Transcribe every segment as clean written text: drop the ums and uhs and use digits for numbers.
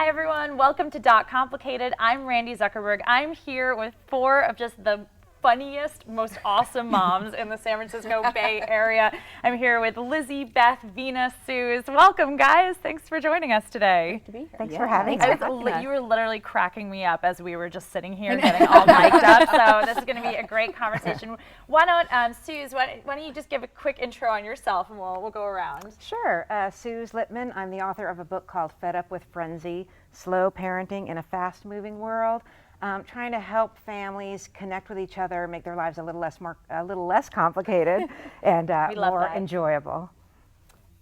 Hi everyone, welcome to Complicated. I'm Randi Zuckerberg. I'm here with 4 of just the funniest, most awesome moms in the San Francisco Bay Area. I'm here with Lizzie, Beth, Veena, Suze. Welcome guys, thanks for joining us today. Great to be here. Thanks for having us. You were literally cracking me up as we were just sitting here getting all mic'd up, so this is going to be a great conversation. Why don't, Suze, why don't you just give a quick intro on yourself and we'll go around. Sure. Suz Lipman. I'm the author of a book called Fed Up with Frenzy, Slow Parenting in a Fast-Moving World. Trying to help families connect with each other, make their lives a little less complicated and more enjoyable.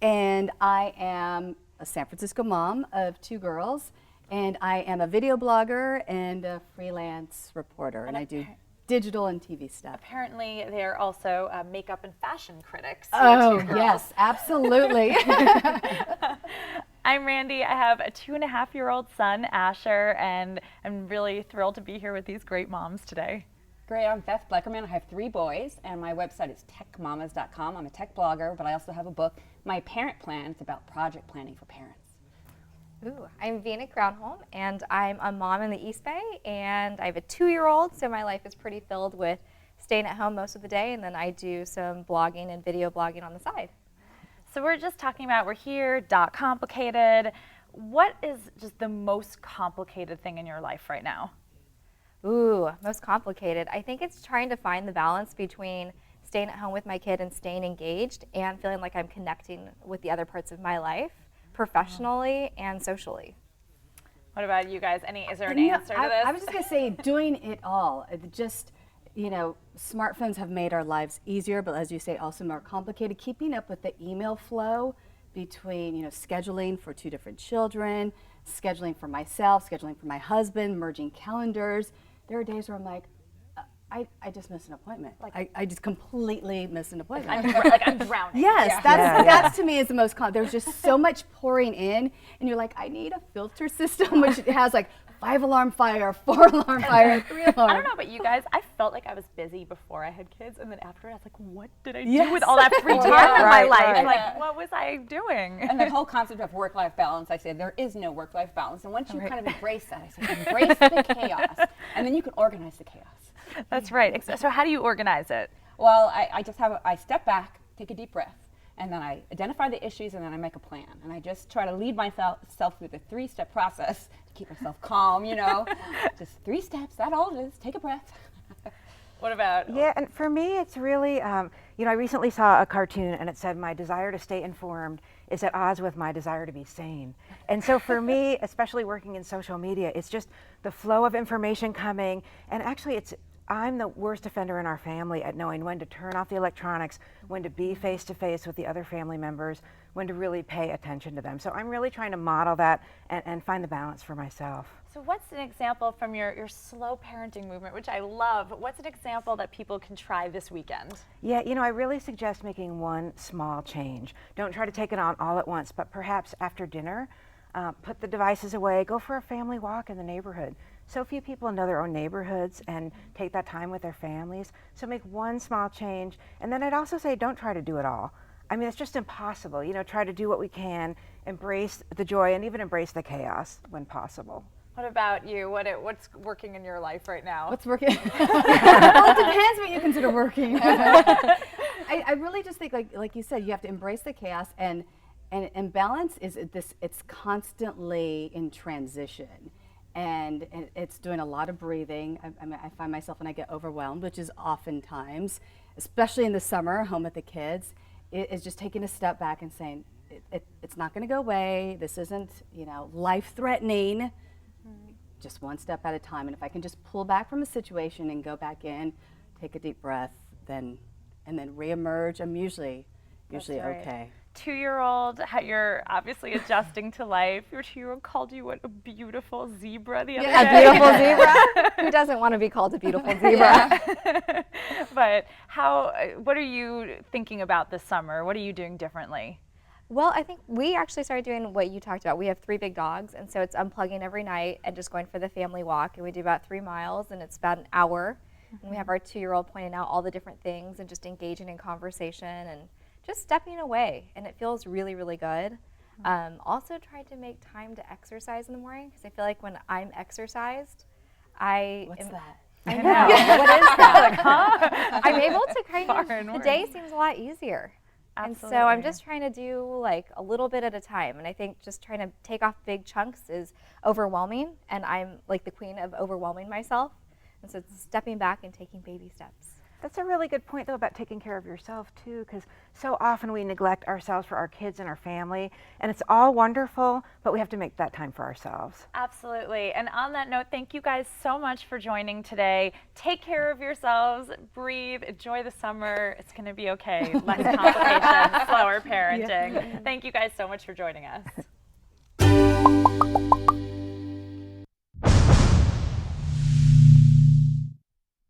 And I am a San Francisco mom of 2 girls, and I am a video blogger and a freelance reporter, and I do digital and TV stuff. Apparently, they're also makeup and fashion critics. Oh, yes, absolutely. I'm Randi. I have a 2.5-year-old son, Asher, and I'm really thrilled to be here with these great moms today. Great, I'm Beth Blecherman. I have 3 boys, and my website is techmamas.com. I'm a tech blogger, but I also have a book, My Parent Plan. It's about project planning for parents. Ooh, I'm Veena Crownholm, and I'm a mom in the East Bay, and I have a 2-year-old, so my life is pretty filled with staying at home most of the day, and then I do some blogging and video blogging on the side. So we're just talking about, we're here, Complicated. What is just the most complicated thing in your life right now? Ooh, most complicated. I think it's trying to find the balance between staying at home with my kid and staying engaged and feeling like I'm connecting with the other parts of my life, professionally and socially. What about you guys? Is there an answer to this? I was just going to say, doing it all. Smartphones have made our lives easier, but as you say, also more complicated. Keeping up with the email flow between, scheduling for 2 different children, scheduling for myself, scheduling for my husband, merging calendars. There are days where I'm like, I just missed an appointment. I just completely missed an appointment. I'm drowning. Yes, that's to me is the most there's just so much pouring in, and you're like, I need a filter system, which has 5-alarm fire, 4-alarm fire, 3-alarm. I don't know about you guys, I felt like I was busy before I had kids, and then after I was like, what did I do with all that free time in my life? Like, what was I doing? And the whole concept of work-life balance, I say there is no work-life balance. And once you kind of embrace that, I say embrace the chaos, and then you can organize the chaos. That's right. So how do you organize it? Well, I step back, take a deep breath, and then I identify the issues, and then I make a plan. And I just try to lead myself through the 3-step process to keep myself calm, Just 3 steps, that's all it is. Take a breath. What about? Yeah, and for me, it's really, I recently saw a cartoon, and it said, my desire to stay informed is at odds with my desire to be sane. And so for me, especially working in social media, it's just the flow of information coming, and actually I'm the worst offender in our family at knowing when to turn off the electronics, when to be face-to-face with the other family members, when to really pay attention to them. So I'm really trying to model that and find the balance for myself. So what's an example from your slow parenting movement, which I love, what's an example that people can try this weekend? Yeah, I really suggest making one small change. Don't try to take it on all at once, but perhaps after dinner, put the devices away, go for a family walk in the neighborhood. So few people know their own neighborhoods and take that time with their families. So make one small change. And then I'd also say don't try to do it all. I mean, it's just impossible. Try to do what we can, embrace the joy, and even embrace the chaos when possible. What about you? What's working in your life right now? What's working? Well, it depends what you consider working. I really just think, like you said, you have to embrace the chaos, and balance is it's constantly in transition. And it's doing a lot of breathing. I find myself when I get overwhelmed, which is oftentimes, especially in the summer, home with the kids, is just taking a step back and saying, it's not going to go away. This isn't, life-threatening. Just one step at a time. And if I can just pull back from a situation and go back in, take a deep breath, and then reemerge, I'm usually okay. 2-year-old, you're obviously adjusting to life. Your 2-year-old called you a beautiful zebra the other day. A beautiful zebra? Who doesn't want to be called a beautiful zebra? But what are you thinking about this summer? What are you doing differently? Well, I think we actually started doing what you talked about. We have 3 big dogs, and so it's unplugging every night and just going for the family walk. And we do about 3 miles, and it's about an hour. And we have our 2-year-old pointing out all the different things and just engaging in conversation and just stepping away, and it feels really, really good. Also tried to make time to exercise in the morning because I feel like when I'm exercised, What's that? I know. What is that? I'm able to kind of, the day seems a lot easier. Absolutely. And so I'm just trying to do like a little bit at a time. And I think just trying to take off big chunks is overwhelming. And I'm like the queen of overwhelming myself. And so it's stepping back and taking baby steps. That's a really good point, though, about taking care of yourself, too, because so often we neglect ourselves for our kids and our family, and it's all wonderful, but we have to make that time for ourselves. Absolutely. And on that note, thank you guys so much for joining today. Take care of yourselves, breathe, enjoy the summer. It's going to be okay. Less complications, slower parenting. Thank you guys so much for joining us.